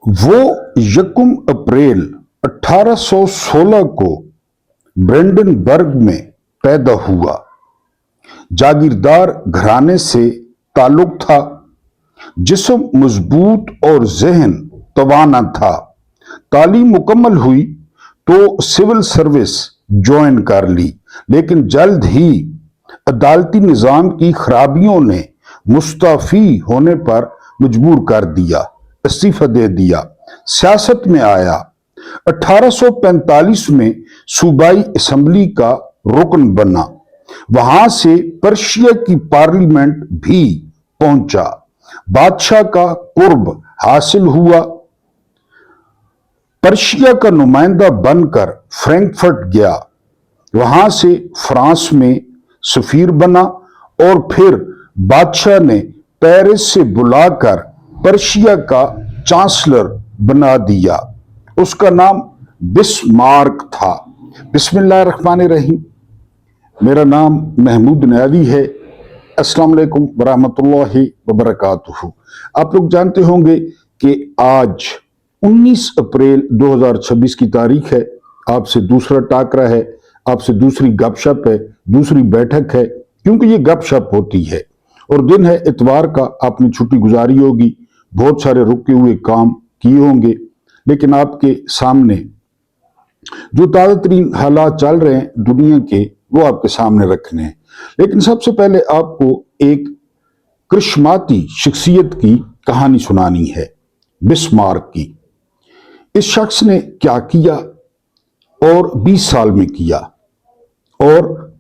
वो 1 अप्रैल 1816 को ब्रेंडनबर्ग में पैदा हुआ। जागीरदार घराने से ताल्लुक था। जिस्म मजबूत और जहन तवाना था। तालीम मुकम्मल हुई तो सिविल सर्विस ज्वाइन कर ली, लेकिन जल्द ही अदालती निज़ाम की खराबियों ने मुस्तफ़ी होने पर मजबूर कर दिया, इस्तीफा दे दिया। सियासत में आया। 1845 में सूबाई असम्बली का रुकन बना। वहां से पर्शिया की पार्लियामेंट भी पहुंचा। बादशाह का कुर्ब हासिल हुआ। पर्शिया का नुमाइंदा बनकर फ्रैंकफर्ट गया। वहां से फ्रांस में सफीर बना और फिर बादशाह ने पेरिस से बुलाकर पर्शिया का चांसलर बना दिया। उसका नाम बिस्मार्क था। बिस्मिल्लाहिर्रहमानिर्रहीम। मेरा नाम महमूद नयावी है। अस्सलाम वालेकुम वरहमतुल्लाहि वबरकातुहू। आप लोग जानते होंगे कि आज 19 अप्रैल 2026 की तारीख है। आपसे दूसरा टाकरा है, आपसे दूसरी गपशप है, दूसरी बैठक है, क्योंकि ये गपशप होती है और दिन है इतवार का। आपने छुट्टी गुजारी होगी, बहुत सारे रुके हुए काम किए होंगे, लेकिन आपके सामने जो ताज़ा तरीन हालात चल रहे हैं दुनिया के, वो आपके सामने रखने हैं। लेकिन सबसे पहले आपको एक करिश्माती शख्सियत की कहानी सुनानी है, बिस्मार्क की। इस शख्स ने क्या किया और 20 साल में किया, और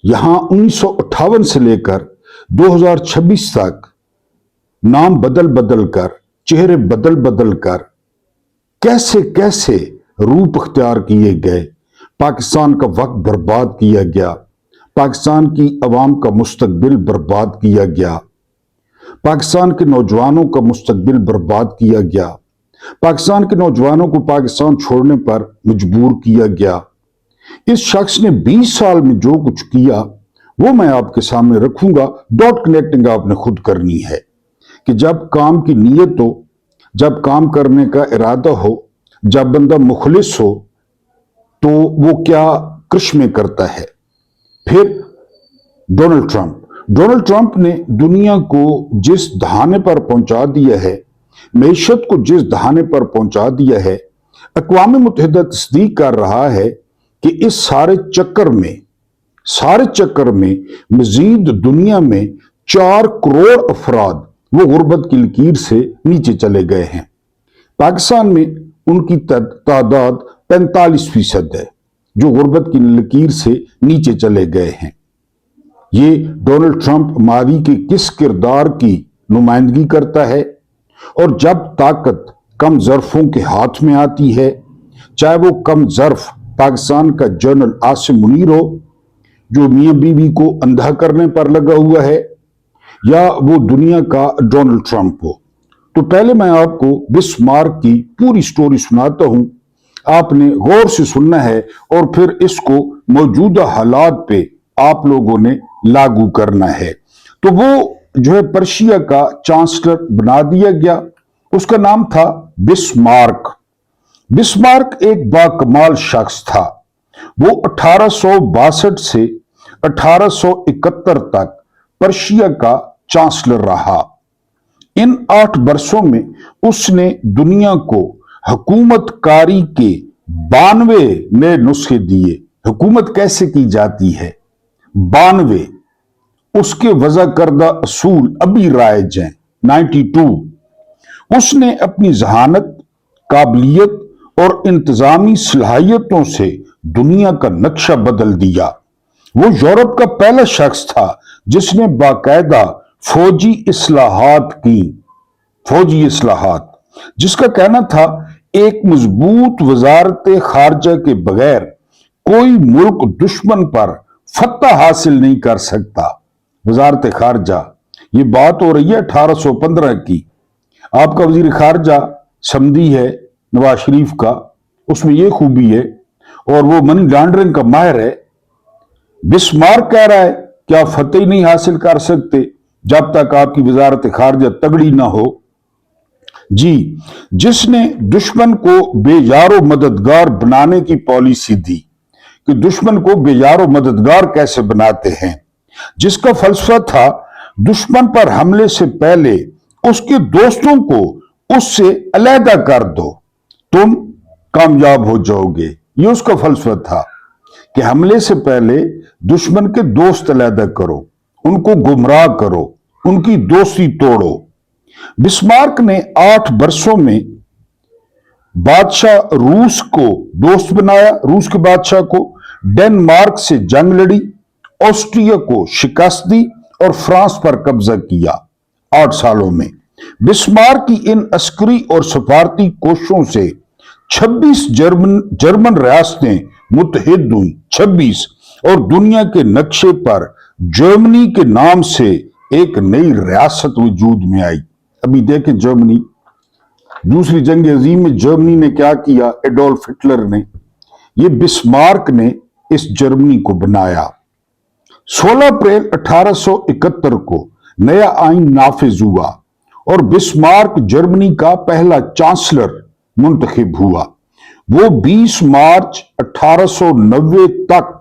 यहां 1958 से लेकर 2026 तक नाम बदल बदल कर, चेहरे बदल बदल कर कैसे कैसे रूप अख्तियार किए गए। पाकिस्तान का वक्त बर्बाद किया गया, पाकिस्तान की अवाम का मुस्तकबिल बर्बाद किया गया, पाकिस्तान के नौजवानों का मुस्तकबिल बर्बाद किया गया, पाकिस्तान के नौजवानों को पाकिस्तान छोड़ने पर मजबूर किया गया। इस शख्स ने 20 साल में जो कुछ किया वो मैं आपके सामने रखूंगा। डॉट कनेक्टिंग आपने खुद करनी है कि जब काम की नीयत हो, जब काम करने का इरादा हो, जब बंदा मुखलिस हो, तो वो क्या करिश्मे करता है। फिर डोनाल्ड ट्रंप ने दुनिया को जिस दहाने पर पहुंचा दिया है, मईशत को जिस दहाने पर पहुंचा दिया है, अक़वाम मुत्तहिदा तस्दीक कर रहा है कि इस सारे चक्कर में मजीद दुनिया में 4 करोड़ अफराद वो गुर्बत की लकीर से नीचे चले गए हैं। पाकिस्तान में उनकी तादाद 45% है जो गुर्बत की लकीर से नीचे चले गए हैं। ये डोनाल्ड ट्रंप मादी के किस किरदार की नुमाइंदगी करता है, और जब ताकत कम ज़र्फों के हाथ में आती है, चाहे वो कम ज़र्फ पाकिस्तान का जनरल आसिम मुनीर हो जो मियां बीवी को अंधा करने पर लगा हुआ है, या वो दुनिया का डोनाल्ड ट्रंप हो। तो पहले मैं आपको बिस्मार्क की पूरी स्टोरी सुनाता हूं। आपने गौर से सुनना है और फिर इसको मौजूदा हालात पे आप लोगों ने लागू करना है। तो वो जो है पर्शिया का चांसलर बना दिया गया। उसका नाम था बिस्मार्क। बिस्मार्क एक बाकमाल शख्स था। वो 1862 से 1871 तक पर्शिया का चांसलर रहा। इन 8 वर्षों में उसने दुनिया को हुकूमत कारी के 92 नए नुस्खे दिए। हुकूमत कैसे की जाती है, 92 उसके वज़ा करदा असूल अभी राइज हैं, 92। उसने अपनी जहानत, काबिलियत और इंतजामी सलाहियतों से दुनिया का नक्शा बदल दिया। वो यूरोप का पहला शख्स था जिसने बाकायदा फौजी इस्लाहात, जिसका कहना था एक मजबूत वजारत खारजा के बगैर कोई मुल्क दुश्मन पर फतह हासिल नहीं कर सकता। वजारत खारजा, ये बात हो रही है 1815 की। आपका वजीर खारजा समदी है नवाज शरीफ का, उसमें यह खूबी है, और वो मनी लॉन्ड्रिंग का माहिर है। बिस्मार्क कह रहा है कि आप फतेह ही नहीं हासिल कर सकते जब तक आपकी वजारत खारजा तगड़ी ना हो। जी, जिसने दुश्मन को बेयारो मददगार बनाने की पॉलिसी दी कि दुश्मन को बेयारो मददगार कैसे बनाते हैं, जिसका फलसफा था दुश्मन पर हमले से पहले उसके दोस्तों को उससे अलहदा कर दो, तुम कामयाब हो जाओगे। ये उसका फलसफा था कि हमले से पहले दुश्मन के दोस्त अलहदा करो, उनको गुमराह करो, उनकी दोस्ती तोड़ो। बिस्मार्क ने 8 वर्षों में बादशाह रूस को दोस्त बनाया, रूस के बादशाह को, डेनमार्क से जंग लड़ी, ऑस्ट्रिया को शिकस्त दी और फ्रांस पर कब्जा किया। 8 सालों में बिस्मार्क की इन अस्करी और सफारती कोशिशों से 26 जर्मन रियासतें मुत्तहिद हुई, 26, और दुनिया के नक्शे पर जर्मनी के नाम से एक नई रियासत वजूद में आई। अभी देखें जर्मनी, दूसरी जंग अजीम में जर्मनी ने क्या किया, एडोल्फ हिटलर ने, ये बिस्मार्क ने इस जर्मनी को बनाया। 16 अप्रैल 1871 को नया आइन नाफिज हुआ और बिस्मार्क जर्मनी का पहला चांसलर मुंतखब हुआ। वो 20 मार्च 1890 तक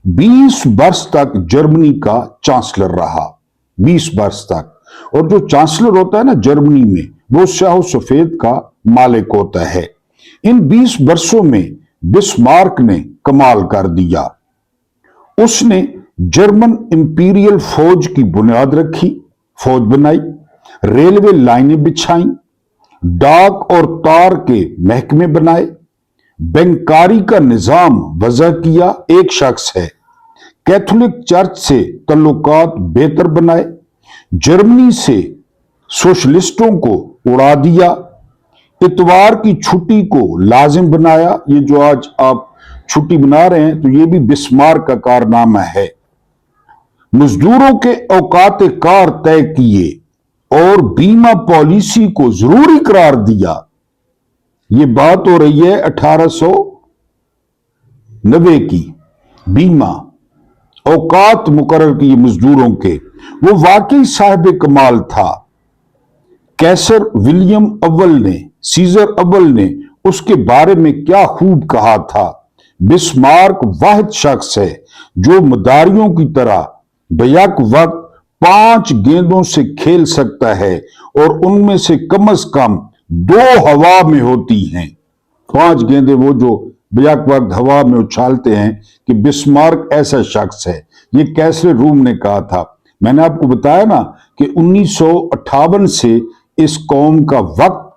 20 वर्ष तक जर्मनी का चांसलर रहा, 20 वर्ष तक। और जो चांसलर होता है ना जर्मनी में, वो स्याह सफेद का मालिक होता है। इन 20 वर्षों में बिस्मार्क ने कमाल कर दिया। उसने जर्मन इंपीरियल फौज की बुनियाद रखी, फौज बनाई, रेलवे लाइनें बिछाई, डाक और तार के महकमे बनाए, बैंकारी का निजाम वजह किया, एक शख्स है, कैथोलिक चर्च से तल्लुकात बेहतर बनाए, जर्मनी से सोशलिस्टों को उड़ा दिया, इतवार की छुट्टी को लाजिम बनाया। ये जो आज आप छुट्टी बना रहे हैं तो ये भी बिस्मार्क का कारनामा है। मजदूरों के औकात कार तय किए और बीमा पॉलिसी को जरूरी करार दिया। ये बात हो रही है 1890 की। बीमा औकात मुकर्रर किए मजदूरों के, वो वाकई साहिब कमाल था। कैसर विलियम अव्वल ने, सीजर अव्वल ने उसके बारे में क्या खूब कहा था। बिस्मार्क वाहिद शख्स है जो मदारियों की तरह बैक वक्त 5 गेंदों से खेल सकता है और उनमें से कम 2 हवा में होती हैं। 5 गेंदें वो जो बैक वक्त हवा में उछालते हैं, कि बिस्मार्क ऐसा शख्स है। ये कैसर रूम ने कहा था। मैंने आपको बताया ना कि 1958 से इस कौम का वक्त,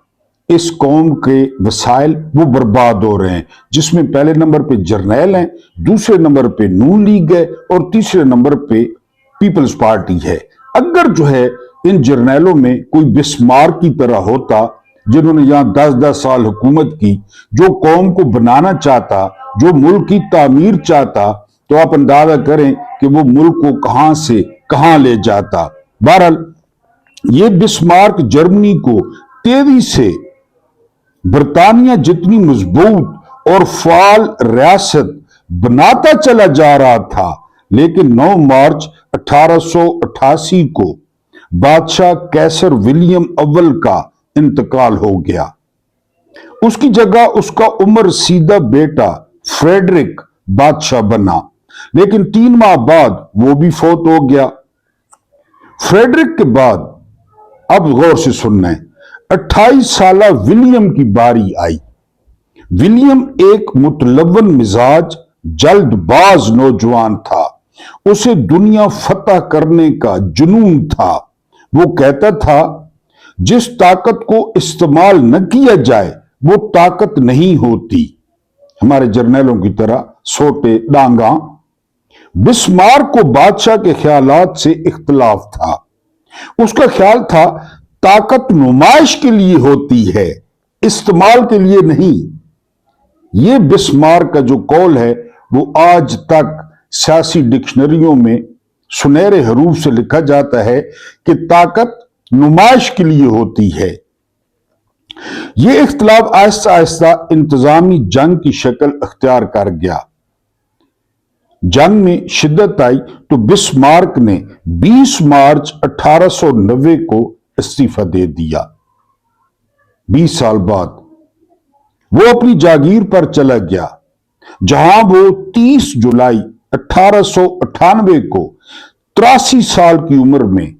इस कौम के वसाइल वो बर्बाद हो रहे हैं, जिसमें पहले नंबर पे जर्नैल हैं, दूसरे नंबर पे नून लीग है और तीसरे नंबर पे पीपल्स पार्टी है। अगर जो है इन जर्नैलों में कोई बिस्मार्क की तरह होता, जिन्होंने यहां 10-10 साल हुकूमत की, जो कौम को बनाना चाहता, जो मुल्क की तामीर चाहता, तो आप अंदाजा करें कि वो मुल्क को कहां से कहां ले जाता। बहरहाल ये बिस्मार्क जर्मनी को तेजी से बरतानिया जितनी मजबूत और फाल रियासत बनाता चला जा रहा था, लेकिन 9 मार्च 1888 को बादशाह कैसर विलियम अव्वल का इंतकाल हो गया। उसकी जगह उसका उम्र सीधा बेटा फ्रेडरिक बादशाह बना, लेकिन 3 माह बाद वो भी फौत हो गया। फ्रेडरिक के बाद अब गौर से सुनना है, 28 साला विलियम की बारी आई। विलियम एक मुतलवन मिजाज, जल्दबाज नौजवान था। उसे दुनिया फतह करने का जुनून था। वो कहता था, जिस ताकत को इस्तेमाल न किया जाए वो ताकत नहीं होती। हमारे जर्नैलों की तरह सोटे डांगा। बिस्मार्क को बादशाह के ख्यालात से इख्तलाफ था। उसका ख्याल था ताकत नुमाइश के लिए होती है, इस्तेमाल के लिए नहीं। यह बिस्मार्क का जो कौल है वो आज तक सियासी डिक्शनरियों में सुनहरे हरूफ से लिखा जाता है कि ताकत नुमाइश के लिए होती है। यह इख्तलाफ आहिस्ता आहिस्ता इंतजामी जंग की शक्ल अख्तियार कर गया। जंग में शिद्दत आई तो बिस्मार्क ने 20 मार्च 1890 को इस्तीफा दे दिया। 20 साल बाद वो अपनी जागीर पर चला गया, जहां वो 30 जुलाई 1898 को 83 साल की उम्र में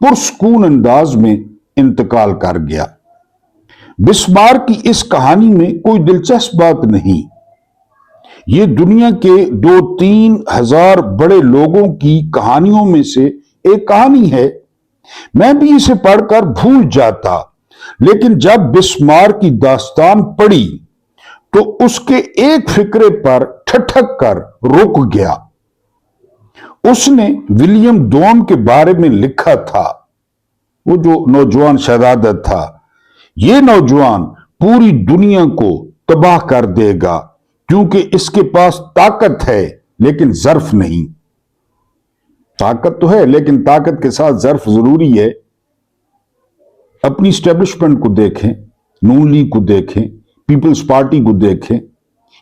पुरस्कून अंदाज में इंतकाल कर गया। बिस्मार्क की इस कहानी में कोई दिलचस्प बात नहीं। ये दुनिया के 2-3 हजार बड़े लोगों की कहानियों में से एक कहानी है। मैं भी इसे पढ़कर भूल जाता, लेकिन जब बिस्मार्क की दास्तान पढ़ी तो उसके एक फिक्रे पर ठठक कर रुक गया। उसने विलियम डोम के बारे में लिखा था, वो जो नौजवान शहजादा था, ये नौजवान पूरी दुनिया को तबाह कर देगा क्योंकि इसके पास ताकत है लेकिन ज़र्फ नहीं। ताकत तो है लेकिन ताकत के साथ ज़र्फ जरूरी है। अपनी स्टैब्लिशमेंट को देखें, नून लीग को देखें, पीपल्स पार्टी को देखें।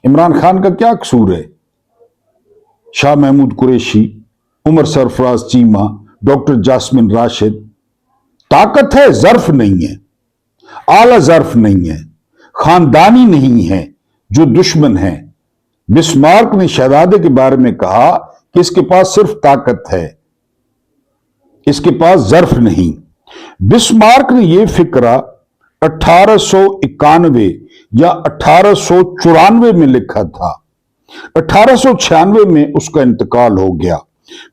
इमरान खान का क्या कसूर है? शाह महमूद कुरैशी, उमर सरफराज चीमा, डॉक्टर जास्मिन राशिद। ताकत है, ज़र्फ नहीं है, आला ज़र्फ नहीं है, खानदानी नहीं है जो दुश्मन है। बिस्मार्क ने शहजादे के बारे में कहा कि इसके पास सिर्फ ताकत है, इसके पास ज़र्फ नहीं। बिस्मार्क ने यह फिक्रा 1891 या 1894 में लिखा था। 1896 में उसका इंतकाल हो गया।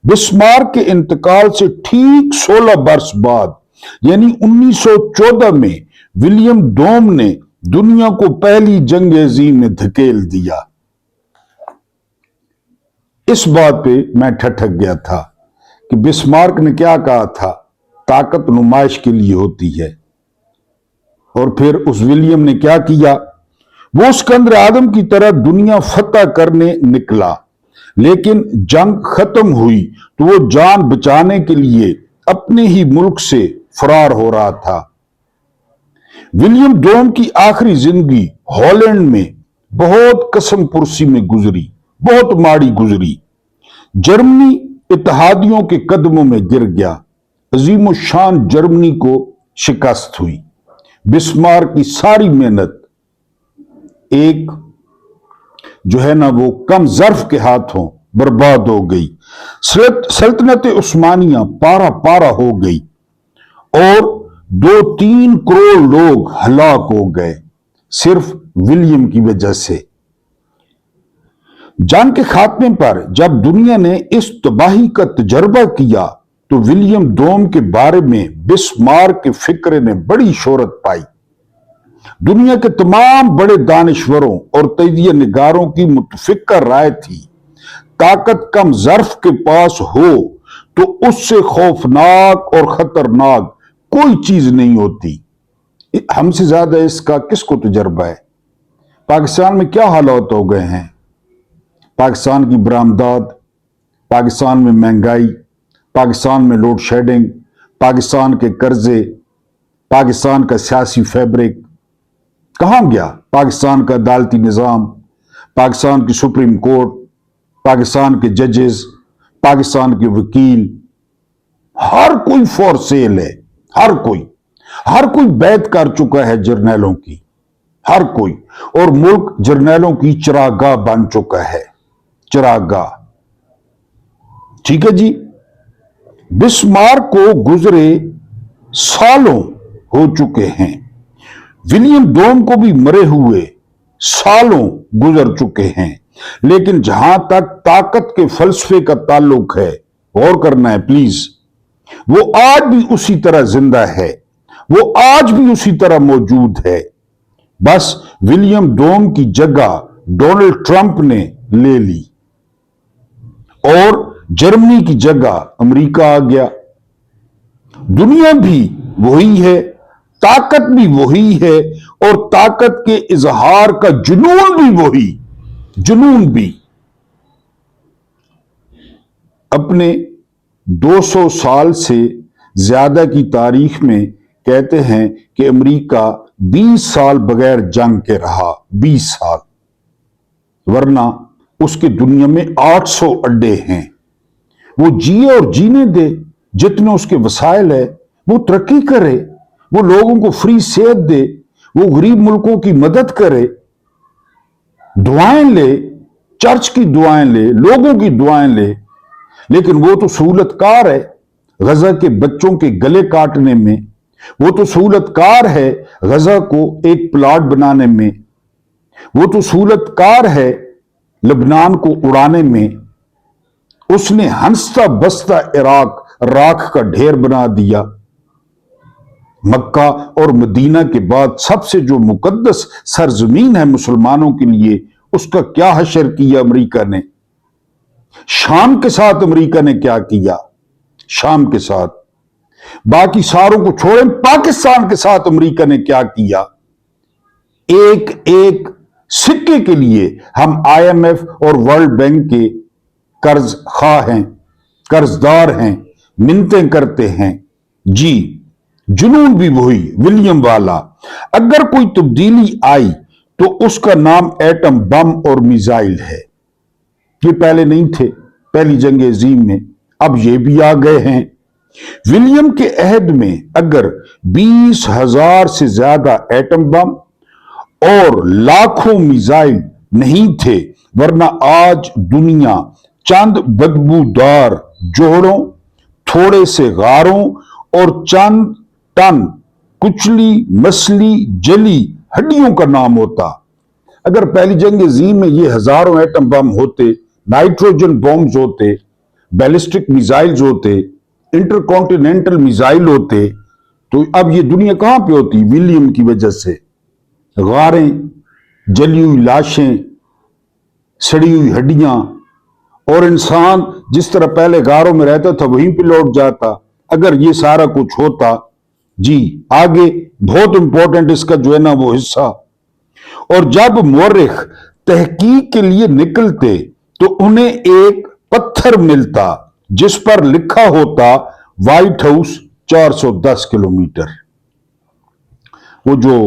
बिस्मार्क के इंतकाल से ठीक 16 वर्ष बाद यानी 1914 में विलियम डोम ने दुनिया को पहली जंग अजीम में धकेल दिया। इस बात पे मैं ठठक गया था कि बिस्मार्क ने क्या कहा था, ताकत नुमाइश के लिए होती है। और फिर उस विलियम ने क्या किया, वो सिकंदर आदम की तरह दुनिया फतह करने निकला, लेकिन जंग खत्म हुई तो वो जान बचाने के लिए अपने ही मुल्क से फरार हो रहा था। विलियम डोम की आखिरी जिंदगी हॉलैंड में बहुत कसम पुरसी में गुजरी, बहुत माड़ी गुजरी। जर्मनी इत्तेहादियों के कदमों में गिर गया। अजीम शान जर्मनी को शिकस्त हुई। बिस्मार्क की सारी मेहनत एक जो है ना वो कम ज़र्फ के हाथों बर्बाद हो गई। सल्तनत उस्मानिया पारा पारा हो गई और 2-3 करोड़ लोग हलाक हो गए सिर्फ विलियम की वजह से। जंग के खात्मे पर जब दुनिया ने इस तबाही का तजर्बा किया तो विलियम डोम के बारे में बिस्मार्क के फिक्रे ने बड़ी शोहरत पाई। दुनिया के तमाम बड़े दानिश्वरों और तजिया निगारों की मुतफिका राय थी, ताकत कम ज़र्फ के पास हो तो उससे खौफनाक और खतरनाक कोई चीज नहीं होती। हमसे ज्यादा इसका किसको तजर्बा है? पाकिस्तान में क्या हालात हो गए हैं, पाकिस्तान की बरामदात, पाकिस्तान में महंगाई, पाकिस्तान में लोड शेडिंग, पाकिस्तान के कर्जे, पाकिस्तान का सियासी फैब्रिक कहां गया? पाकिस्तान का अदालती निज़ाम, पाकिस्तान की सुप्रीम कोर्ट, पाकिस्तान के जजेस, पाकिस्तान के वकील, हर कोई फॉर सेल है। हर कोई बैत कर चुका है जर्नैलों की, हर कोई। और मुल्क जर्नैलों की चरागाह बन चुका है, चरागाह। ठीक है जी। बिस्मार्क को गुजरे सालों हो चुके हैं, विलियम डोम को भी मरे हुए सालों गुजर चुके हैं, लेकिन जहां तक ताकत के फलसफे का ताल्लुक है, गौर करना है प्लीज, वो आज भी उसी तरह जिंदा है, वो आज भी उसी तरह मौजूद है। बस विलियम डोम की जगह डोनाल्ड ट्रंप ने ले ली और जर्मनी की जगह अमेरिका आ गया। दुनिया भी वही है, ताकत भी वही है और ताकत के इजहार का जुनून भी वही, जुनून भी। अपने 200 साल से ज्यादा की तारीख में कहते हैं कि अमेरिका 20 साल बगैर जंग के रहा, 20 साल, वरना उसके दुनिया में 800 अड्डे हैं। वो जिए और जीने दे, जितने उसके वसाइल है वो तरक्की करे, वो लोगों को फ्री सेहत दे, वो गरीब मुल्कों की मदद करे, दुआएं ले, चर्च की दुआएं ले, लोगों की दुआएं ले, लेकिन वो तो सहूलतकार है गजा के बच्चों के गले काटने में, वो तो सहूलतकार है गजा को एक प्लाट बनाने में, वो तो सहूलतकार है लबनान को उड़ाने में। उसने हंसता बसता इराक राख का ढेर बना दिया। मक्का और मदीना के बाद सबसे जो मुकद्दस सरजमीन है मुसलमानों के लिए, उसका क्या हशर किया अमेरिका ने। शाम के साथ अमेरिका ने क्या किया, शाम के साथ, बाकी सारों को छोड़ें, पाकिस्तान के साथ अमेरिका ने क्या किया। एक एक सिक्के के लिए हम आईएमएफ और वर्ल्ड बैंक के कर्ज खा हैं, कर्जदार हैं, मिन्नतें करते हैं। जी, जुनून भी वही विलियम वाला। अगर कोई तब्दीली आई तो उसका नाम एटम बम और मिसाइल है। ये पहले नहीं थे पहली जंग अजीम में, अब ये भी आ गए हैं। विलियम के अहद में अगर 20,000 से ज्यादा एटम बम और लाखों मिसाइल नहीं थे, वरना आज दुनिया चंद बदबूदार जोड़ों, थोड़े से गारों और चंद टन कुचली मसली जली हड्डियों का नाम होता। अगर पहली जंग अजीम में ये हजारों एटम बम होते, नाइट्रोजन बॉम्ब्स होते, बैलिस्टिक मिसाइल्स होते, इंटरकॉन्टिनेंटल मिसाइल होते, तो अब ये दुनिया कहां पे होती। विलियम की वजह से गारें, जली हुई लाशें, सड़ी हुई हड्डियां, और इंसान जिस तरह पहले गारों में रहता था वहीं पे लौट जाता। अगर ये सारा कुछ होता, जी आगे बहुत इंपॉर्टेंट इसका जो है ना वो हिस्सा। और जब मुअर्रिख तहकीक के लिए निकलते तो उन्हें एक पत्थर मिलता जिस पर लिखा होता व्हाइट हाउस 410 किलोमीटर। वो जो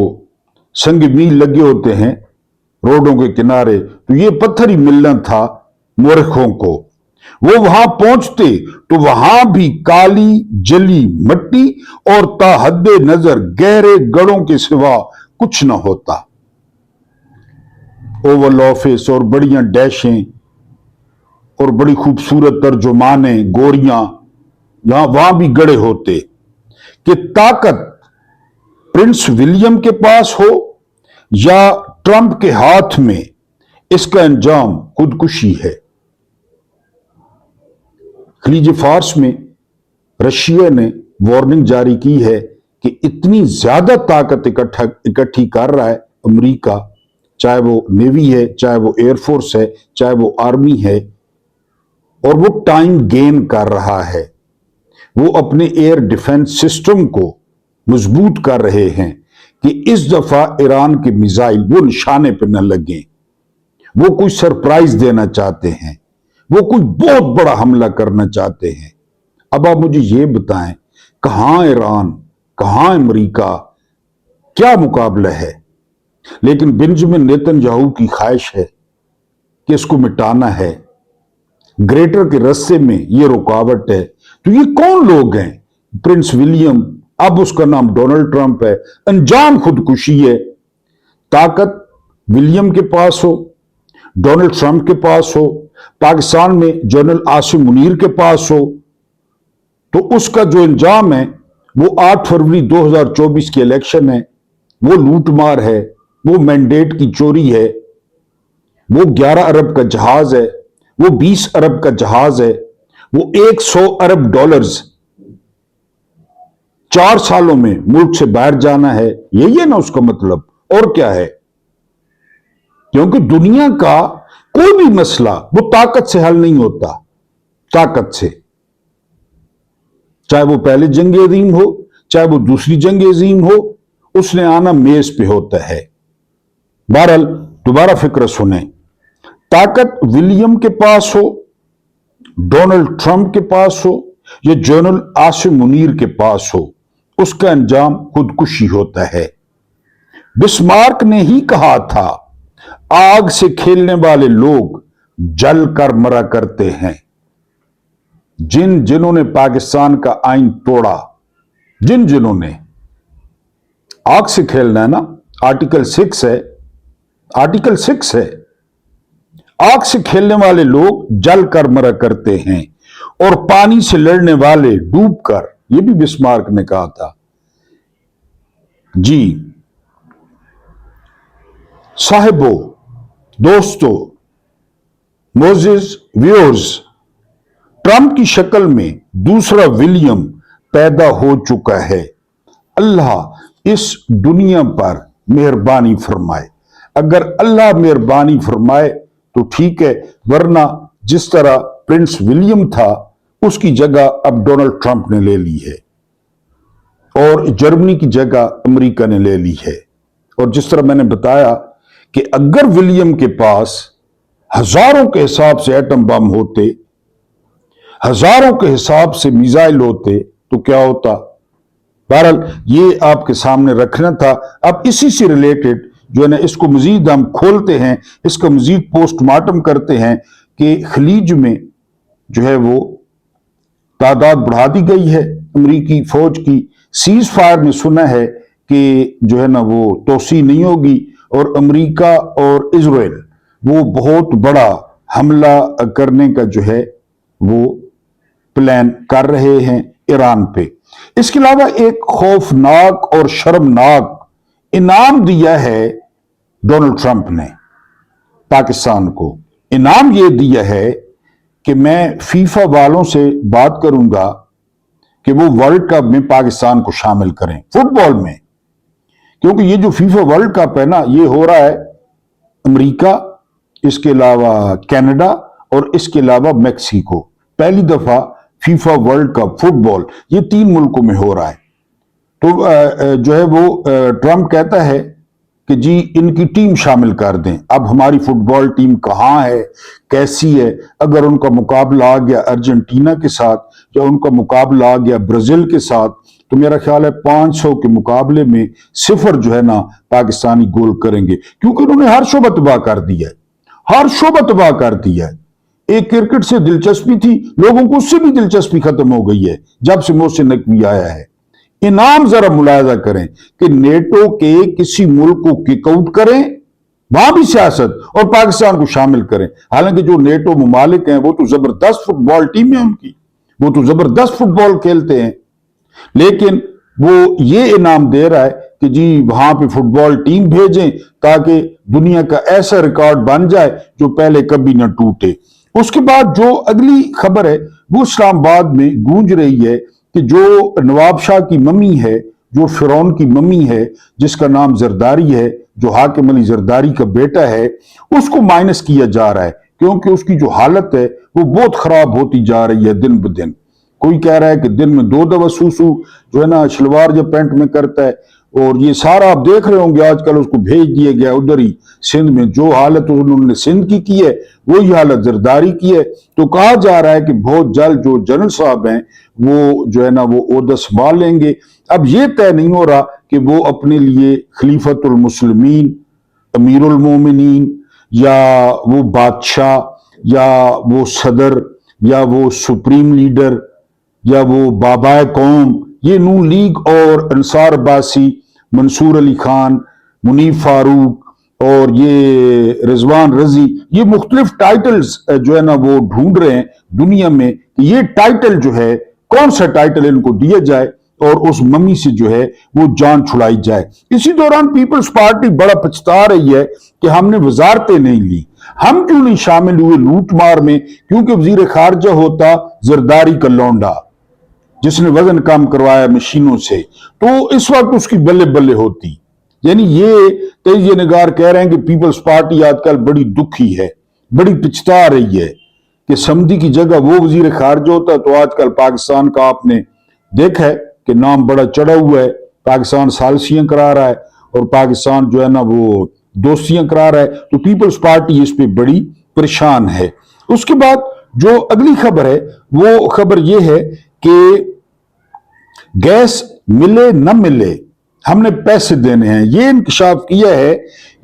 संग मील लगे होते हैं रोडों के किनारे, तो ये पत्थर ही मिलना था मुअर्रिखों को। वो वहां पहुंचते तो वहां भी काली जली मट्टी और ताहद्दे नजर गहरे गढ़ों के सिवा कुछ न होता। ओवल ऑफिस और बढ़िया डैशें और बड़ी खूबसूरत तर्जुमाने गोरियां यहां वहां भी गड़े होते कि ताकत प्रिंस विलियम के पास हो या ट्रंप के हाथ में, इसका अंजाम खुदकुशी है। खलीज फार्स में रशिया ने वार्निंग जारी की है कि इतनी ज्यादा ताकत इकट्ठी कर रहा है अमेरिका, चाहे वो नेवी है, चाहे वो एयरफोर्स है, चाहे वो आर्मी है, और वो टाइम गेन कर रहा है। वो अपने एयर डिफेंस सिस्टम को मजबूत कर रहे हैं कि इस दफा ईरान के मिसाइल वो निशाने पर न लगे। वो कोई सरप्राइज देना चाहते हैं, वो कोई बहुत बड़ा हमला करना चाहते हैं। अब आप मुझे ये बताएं, कहां ईरान, कहां अमेरिका, क्या मुकाबला है। लेकिन बेंजामिन नेतन्याहू की ख्वाहिश है कि इसको मिटाना है, ग्रेटर के रस्ते में ये रुकावट है। तो ये कौन लोग हैं? प्रिंस विलियम, अब उसका नाम डोनाल्ड ट्रंप है। अंजाम खुदकुशी है। ताकत विलियम के पास हो, डोनाल्ड ट्रंप के पास हो, पाकिस्तान में जनरल आसिम मुनीर के पास हो, तो उसका जो अंजाम है वो 8 फरवरी 2024 के इलेक्शन है, वो लूटमार है, वो मैंडेट की चोरी है, वो 11 अरब का जहाज है, वो 20 अरब का जहाज है, वो 100 अरब डॉलर्स 4 सालों में मुल्क से बाहर जाना है। यही है ना उसका मतलब, और क्या है। क्योंकि दुनिया का कोई भी मसला वो ताकत से हल नहीं होता, ताकत से, चाहे वो पहले जंग अजीम हो, चाहे वो दूसरी जंग अजीम हो, उसने आना मेज पे होता है। बहरहाल दोबारा फिक्र सुने, ताकत विलियम के पास हो, डोनाल्ड ट्रंप के पास हो, या जनरल आसिम मुनीर के पास हो, उसका अंजाम खुदकुशी होता है। बिस्मार्क ने ही कहा था, आग से खेलने वाले लोग जल कर मरा करते हैं। जिन्होंने पाकिस्तान का आइन तोड़ा, जिन्होंने आग से खेलना है ना, आर्टिकल 6 है, आग से खेलने वाले लोग जल कर मरा करते हैं और पानी से लड़ने वाले डूब कर, यह भी बिस्मार्क ने कहा था। जी साहिबो, दोस्तों, मोजेस, व्यूअर्स, ट्रंप की शक्ल में दूसरा विलियम पैदा हो चुका है। अल्लाह इस दुनिया पर मेहरबानी फरमाए। अगर अल्लाह मेहरबानी फरमाए तो ठीक है, वरना जिस तरह प्रिंस विलियम था उसकी जगह अब डोनाल्ड ट्रंप ने ले ली है और जर्मनी की जगह अमेरिका ने ले ली है। और जिस तरह मैंने बताया कि अगर विलियम के पास हजारों के हिसाब से एटम बम होते, हजारों के हिसाब से मिसाइल होते, तो क्या होता। बहरहाल ये आपके सामने रखना था। अब इसी से रिलेटेड जो है ना, इसको मजीद हम खोलते हैं, इसका मजीद पोस्टमार्टम करते हैं कि खलीज में जो है वो तादाद बढ़ा दी गई है अमरीकी फौज की। सीज फायर में सुना है कि जो है ना वो तोसी नहीं होगी और अमरीका और इजराइल वो बहुत बड़ा हमला करने का जो है वो प्लान कर रहे हैं ईरान पे। इसके अलावा एक खौफनाक और शर्मनाक इनाम दिया है डोनाल्ड ट्रंप ने पाकिस्तान को। इनाम यह दिया है कि मैं फीफा वालों से बात करूंगा कि वो वर्ल्ड कप में पाकिस्तान को शामिल करें फुटबॉल में, क्योंकि ये जो फीफा वर्ल्ड कप है ना, ये हो रहा है अमेरिका, इसके अलावा कनाडा और इसके अलावा मेक्सिको। पहली दफा फीफा वर्ल्ड कप फुटबॉल ये 3 मुल्कों में हो रहा है। तो जो है वो ट्रंप कहता है कि जी इनकी टीम शामिल कर दें। अब हमारी फुटबॉल टीम कहाँ है, कैसी है, अगर उनका मुकाबला आ गया अर्जेंटीना के साथ या उनका मुकाबला आ गया ब्राजील के साथ, तो मेरा ख्याल है 500 के मुकाबले में 0 जो है ना पाकिस्तानी गोल करेंगे, क्योंकि उन्होंने हर शोबा तबाह कर दिया है, हर शोबा तबाह कर दिया है। एक क्रिकेट से दिलचस्पी थी, लोगों को उससे भी दिलचस्पी खत्म हो गई है जब से मोहसिन नकवी आया है। इनाम जरा मुलायजा करें कि नेटो के किसी मुल्क को किकआउट करें, वहां भी सियासत, और पाकिस्तान को शामिल करें। हालांकि जो नेटो मुमालिक हैं वो तो जबरदस्त फुटबॉल टीम है उनकी, वो तो जबरदस्त फुटबॉल खेलते हैं, लेकिन वो ये इनाम दे रहा है कि जी वहां पे फुटबॉल टीम भेजें ताकि दुनिया का ऐसा रिकॉर्ड बन जाए जो पहले कभी ना टूटे। उसके बाद जो अगली खबर है वो इस्लामाबाद में गूंज रही है कि जो नवाब शाह की मम्मी है, जो फिरौन की मम्मी है जिसका नाम जरदारी है, जो हाकिम अली जरदारी का बेटा है, उसको माइनस किया जा रहा है क्योंकि उसकी जो हालत है वो बहुत खराब होती जा रही है दिन ब दिन। कोई कह रहा है कि दिन में 2 दफा सूसू जो है ना शलवार या पैंट में करता है, और ये सारा आप देख रहे होंगे आजकल उसको भेज दिया गया उधर ही सिंध में। जो हालत उन्होंने सिंध की है वही हालत जरदारी की है। तो कहा जा रहा है कि बहुत जल्द जो जनरल साहब हैं वो जो है ना वो ओहदा संभाल लेंगे। अब ये तय नहीं हो रहा कि वो अपने लिए खलीफतुल मुस्लिमीन, अमीरुल मोमिनीन, या वो बादशाह, या वो सदर, या वो सुप्रीम लीडर, या वो बाबाए कौम, ये नून लीग और अंसार अब्बासी, मंसूर अली खान, मुनीफ फारूक और ये रिजवान रजी, ये मुख्तलिफ टाइटल्स जो है ना वो ढूंढ रहे हैं दुनिया में कि ये टाइटल जो है, कौन सा टाइटल इनको दिया जाए और उस मम्मी से जो है वो जान छुड़ाई जाए। इसी दौरान पीपल्स पार्टी बड़ा पछता रही है कि हमने वजारतें नहीं ली, हम क्यों नहीं शामिल हुए लूट मार में, क्योंकि वजीर खारजा होता जरदारी का लौंडा जिसने वजन कम करवाया मशीनों से, तो इस वक्त उसकी बल्ले बल्ले होती। यानी ये तेजी निगार कह रहे हैं कि पीपल्स पार्टी आजकल बड़ी दुखी है, बड़ी पिछता रही है कि समधी की जगह वो वजीर खारजा होता। तो आजकल पाकिस्तान का आपने देखा है कि नाम बड़ा चढ़ा हुआ है, पाकिस्तान सालसियां करा रहा है और पाकिस्तान जो है ना वो दोस्तियां करा रहा है। तो पीपल्स पार्टी इस पे बड़ी परेशान है। उसके बाद जो अगली खबर है वो खबर ये है कि गैस मिले न मिले हमने पैसे देने हैं। ये इंकशाफ किया है,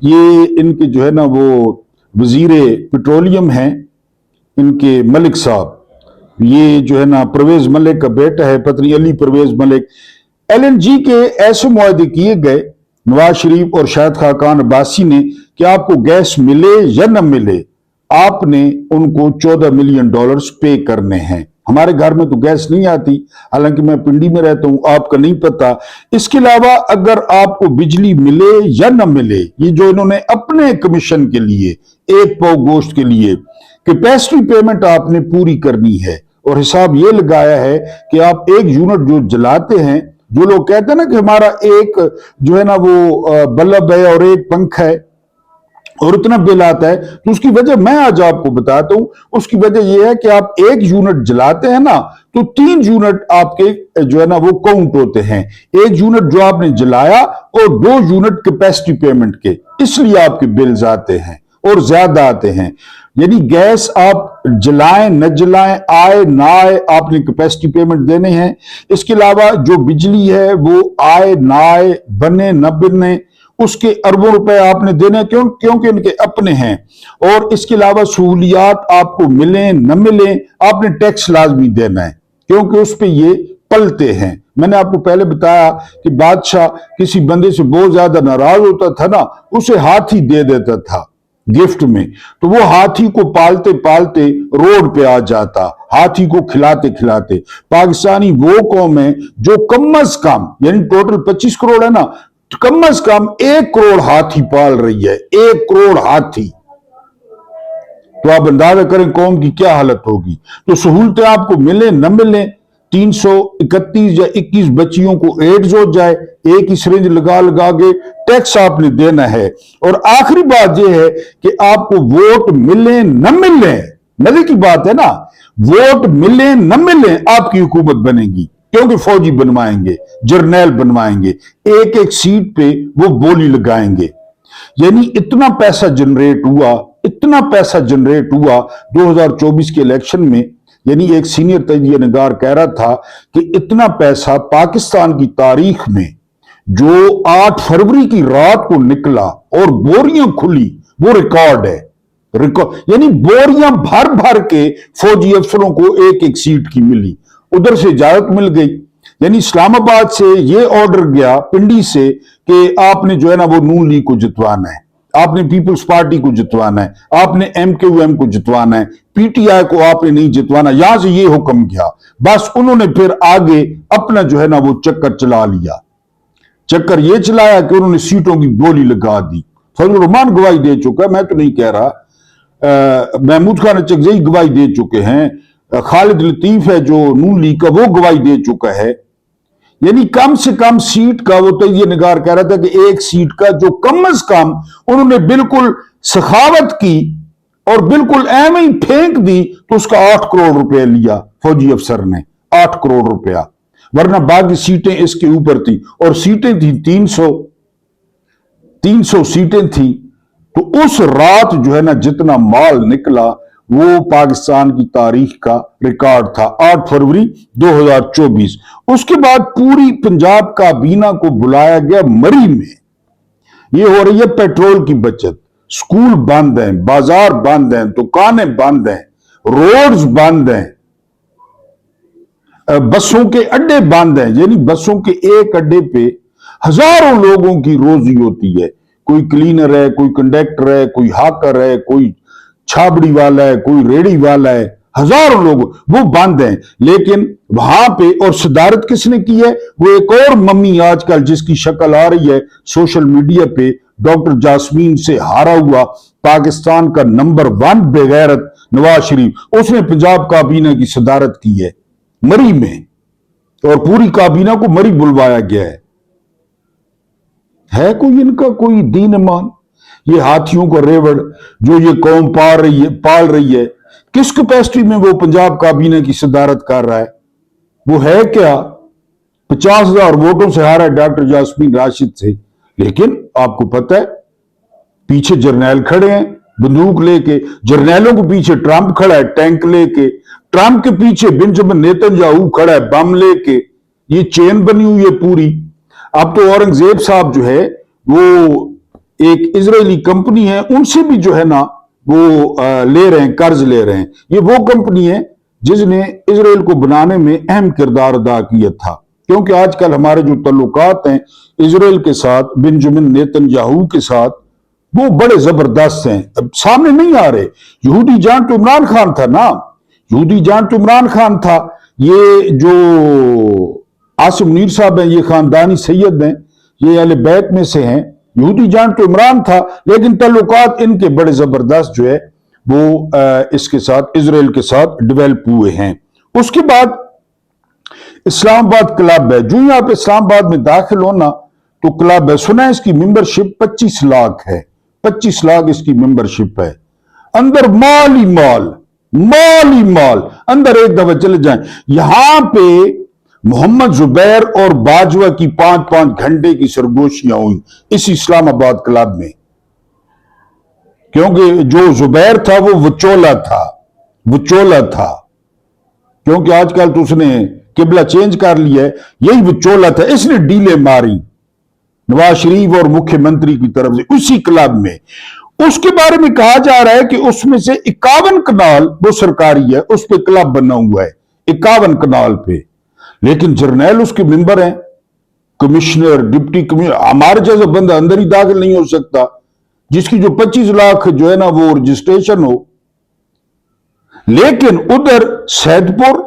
ये इनके जो है ना वो वजीरे पेट्रोलियम हैं, इनके मलिक साहब, ये जो है ना परवेज मलिक का बेटा है, पत्नी अली परवेज मलिक। LNG के ऐसे मुआहदे किए गए नवाज शरीफ और शाहिद खाकान अब्बासी ने कि आपको गैस मिले या न मिले, आपने उनको $14 मिलियन पे करने हैं। हमारे घर में तो गैस नहीं आती, हालांकि मैं पिंडी में रहता हूं, आपका नहीं पता। इसके अलावा अगर आपको बिजली मिले या न मिले, ये जो इन्होंने अपने कमीशन के लिए, एक पाव गोश्त के लिए कैपेसिटी पेमेंट आपने पूरी करनी है, और हिसाब ये लगाया है कि आप एक यूनिट जो जलाते हैं, जो लोग कहते हैं ना कि हमारा एक जो है ना वो बल्ब है और एक पंखा है और उतना बिल आता है, तो उसकी वजह मैं आज आपको बताता हूं। उसकी वजह यह है कि आप एक यूनिट जलाते हैं ना, तो 3 यूनिट आपके जो है ना वो काउंट होते हैं। एक यूनिट जो आपने जलाया और 2 यूनिट कैपेसिटी पेमेंट के, इसलिए आपके बिल्स आते हैं और ज्यादा आते हैं। यानी गैस आप जलाएं न जलाएं, आए ना आए, आपने कैपेसिटी पेमेंट देने हैं। इसके अलावा जो बिजली है वो आए ना आए, बने न बने, उसके अरबों रुपए आपने देने, क्योंकि इनके अपने हैं। और इसके अलावा सहूलियात आपको मिले न मिले, आपने टैक्स लाजमी देना है, क्योंकि उस पर ये पलते हैं। मैंने आपको पहले बताया कि बादशाह किसी बंदे से बहुत ज्यादा नाराज होता था ना, उसे हाथी दे देता था गिफ्ट में, तो वो हाथी को पालते पालते रोड पे आ जाता, हाथी को खिलाते खिलाते। पाकिस्तानी वो कौम है जो कम अज कम, यानी टोटल 25 करोड़ है ना, कम अज कम 1 करोड़ हाथी पाल रही है, 1 करोड़ हाथी। तो आप अंदाजा करें कौम की क्या हालत होगी। तो सहूलतें आपको मिले न मिले, 331 या 21 बच्चियों को एड्स हो जाए, एक ही सिरिंज लगा लगा के टैक्स आपने देना है। और आखिरी बात यह है कि आपको वोट मिले न मिले, मजे की बात है ना, वोट मिले न मिले आपकी हुकूमत बनेगी, क्योंकि फौजी बनवाएंगे, जर्नैल बनवाएंगे, एक एक सीट पे वो बोली लगाएंगे। यानी इतना पैसा जनरेट हुआ, इतना पैसा जनरेट हुआ 2024 के इलेक्शन में। यानी एक सीनियर तजिया निगार कह रहा था कि इतना पैसा पाकिस्तान की तारीख में जो 8 फरवरी की रात को निकला और बोरियां खुली, वो रिकॉर्ड है। यानी बोरियां भर भर के फौजी अफसरों को एक एक सीट की मिली, उधर से इजाजत मिल गई। यानी इस्लामाबाद से ये ऑर्डर गया पिंडी से कि आपने जो है ना वो नून लीग को जितवाना है, आपने पीपल्स पार्टी को जितवाना है, आपने MQM को जितवाना है, PTI को आपने नहीं जितवाना। यहां से ये हुक्म गया, बस उन्होंने फिर आगे अपना जो है ना वो चक्कर चला लिया। चक्कर ये चलाया कि उन्होंने सीटों की बोली लगा दी। फजल रहमान गवाही दे चुका है, मैं तो नहीं कह रहा, महमूद खान चकजई गवाही दे चुके हैं, खालिद लतीफ है जो नून लीग का, वो गवाही दे चुका है। यानी कम से कम सीट का, वो तो ये निगार कह रहा था कि एक सीट का जो कम अज कम उन्होंने बिल्कुल सखावत की और बिल्कुल ऐम ही फेंक दी, तो उसका 8 करोड़ रुपया लिया फौजी अफसर ने, 8 करोड़ रुपया, वरना बाकी सीटें इसके ऊपर थी। और सीटें थी 300 सीटें थी। तो उस रात जो है ना जितना माल निकला वो पाकिस्तान की तारीख का रिकॉर्ड था, 8 फरवरी 2024। उसके बाद पूरी पंजाब काबीना को बुलाया गया मरी में। ये हो रही है पेट्रोल की बचत, स्कूल बंद हैं, बाजार बंद हैं, दुकानें बंद हैं, रोड्स बंद हैं, बसों के अड्डे बंद हैं। यानी बसों के एक अड्डे पे हजारों लोगों की रोजी होती है, कोई क्लीनर है, कोई कंडक्टर है, कोई हाकर है, कोई छाबड़ी वाला है, कोई रेड़ी वाला है, हजारों लोग वो बंद हैं। लेकिन वहां पे, और सदारत किसने की है, वो एक और मम्मी आजकल जिसकी शक्ल आ रही है सोशल मीडिया पे, डॉक्टर जासमीन से हारा हुआ पाकिस्तान का नंबर 1 बेगैरत नवाज शरीफ, उसने पंजाब काबीना की सदारत की है मरी में, और पूरी काबीना को मरी बुलवाया गया है कोई इनका कोई दीन ईमान? ये हाथियों का रेवड़ जो ये कौम पाल रही है, किस कैपेसिटी में वो पंजाब काबीना की सदारत कर रहा है? वो है क्या? 50,000 वोटों से हारा है डॉक्टर जासमीन राशिद से। लेकिन आपको पता है पीछे जर्नैल खड़े हैं बंदूक लेके, जर्नैलों के पीछे ट्रंप खड़ा है टैंक लेके, ट्रंप के पीछे बेंजामिन नेतन्याहू खड़ा है बम लेके। ये चेन बनी हुई है पूरी। अब तो औरंगजेब साहब जो है वो एक इजरायली कंपनी है, उनसे भी जो है ना वो ले रहे हैं, कर्ज ले रहे हैं। ये वो कंपनी है जिसने इजराइल को बनाने में अहम किरदार अदा किया था, क्योंकि आजकल हमारे जो तल्लुकात हैं इजराइल के साथ, बेंजामिन नेतन्याहू के साथ, वो बड़े जबरदस्त हैं। अब सामने नहीं आ रहे। यहूदी जान तो इमरान खान था ना, यहूदी जान तो इमरान खान था। ये जो आसिम मुनीर साहब हैं, ये खानदानी सैयद हैं, ये अहले बैत में से हैं। यहूदी जान तो इमरान था, लेकिन तल्लुकात इनके बड़े जबरदस्त जो है वो इसके साथ, इजराइल के साथ डेवलप हुए हैं। उसके बाद इस्लामाबाद क्लब है। जो ही आप इस्लामाबाद में दाखिल होना तो क्लब है। सुना है इसकी मेंबरशिप 25 लाख है, 25 लाख इसकी मेंबरशिप है। अंदर माल ही माल, माल ही माल। अंदर एक दफा चले जाएं। यहां पे मोहम्मद जुबैर और बाजवा की 5-5 घंटे की सरगोशियां हुई इस इस्लामाबाद क्लब में, क्योंकि जो जुबैर था वो वचोला था, वचोला था। क्योंकि आजकल तो उसने किबला चेंज कर लिया है, यही वचोला था। इसने डीले मारी नवाज शरीफ और मुख्यमंत्री की तरफ से उसी क्लब में। उसके बारे में कहा जा रहा है कि उसमें से 51 कनाल वो सरकारी है, उस पे क्लब बना हुआ है 51 कनाल पे। लेकिन जर्नैल उसके मेंबर हैं, कमिश्नर, डिप्टी कमिश्नर। हमारे जैसा बंदा अंदर ही दाखिल नहीं हो सकता, जिसकी जो 25 लाख जो है ना वो रजिस्ट्रेशन हो। लेकिन उधर सैदपुर,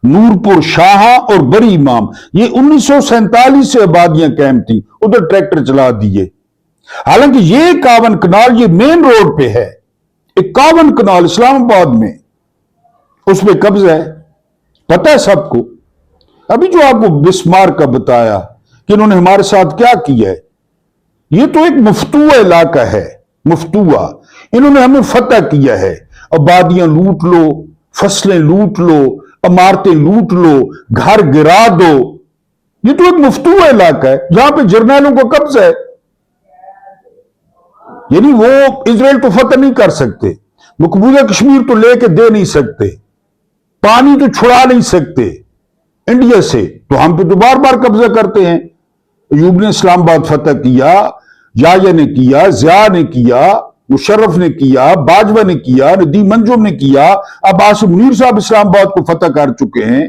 नूरपुर, शाह और बड़ी इमाम, ये 1947 से आबादियां कायम थी, उधर ट्रैक्टर चला दिए। हालांकि ये 51 कनाल ये मेन रोड पे है, 51 कनाल इस्लामाबाद में, उस पे कब्जा है, पता है सबको। अभी जो आपको बिस्मार का बताया कि इन्होंने हमारे साथ क्या किया है, ये तो एक मुफ्तुआ इलाका है, मुफ्तुआ। इन्होंने हमें फतह किया है। आबादियां लूट लो, फसलें लूट लो, इमारतें लूट लो, घर गिरा दो। ये तो एक मुफ्तुआ इलाका है जहां पे जर्नैलों को कब्जा है। यानी वो इजराइल तो फतह नहीं कर सकते, मकबूजा कश्मीर तो लेके दे नहीं सकते, पानी तो छुड़ा नहीं सकते इंडिया से, तो हम पे तो बार बार कब्जा करते हैं। अयूब ने इस्लामाबाद फतह किया, याया ने किया, जिया ने किया, मुशर्रफ ने किया, बाजवा ने किया, नदीम मंजूम ने किया। अब आसिम मुनीर साहब इस्लामाबाद को फतह कर चुके हैं,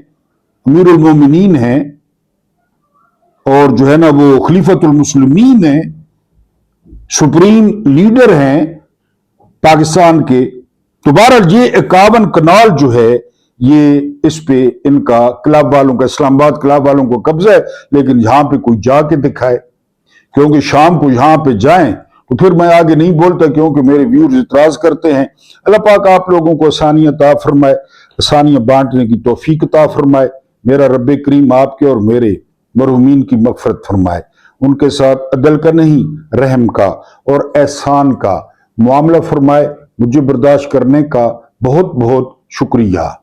अमीरुल मोमिनीन हैं, और जो है ना वो खलीफतुल मुस्लिमीन है, सुप्रीम लीडर हैं पाकिस्तान के। तो बहरहाल ये 51 कनाल जो है ये इस पे इनका क्लब वालों का, इस्लामाबाद क्लब वालों को कब्जा है। लेकिन यहां पे कोई जाके दिखाए, क्योंकि शाम को यहां पे जाएं तो फिर मैं आगे नहीं बोलता, क्योंकि मेरे व्यूअर्स इतराज करते हैं। अल्लाह पाक आप लोगों को आसानियां अता फरमाए, आसानियां बांटने की तौफीक अता फरमाए। मेरा रब्बे करीम आपके और मेरे मरहुमीन की मगफरत फरमाए। उनके साथ अदल का नहीं, रहम का और एहसान का मामला फरमाए। मुझे बर्दाश्त करने का बहुत बहुत शुक्रिया।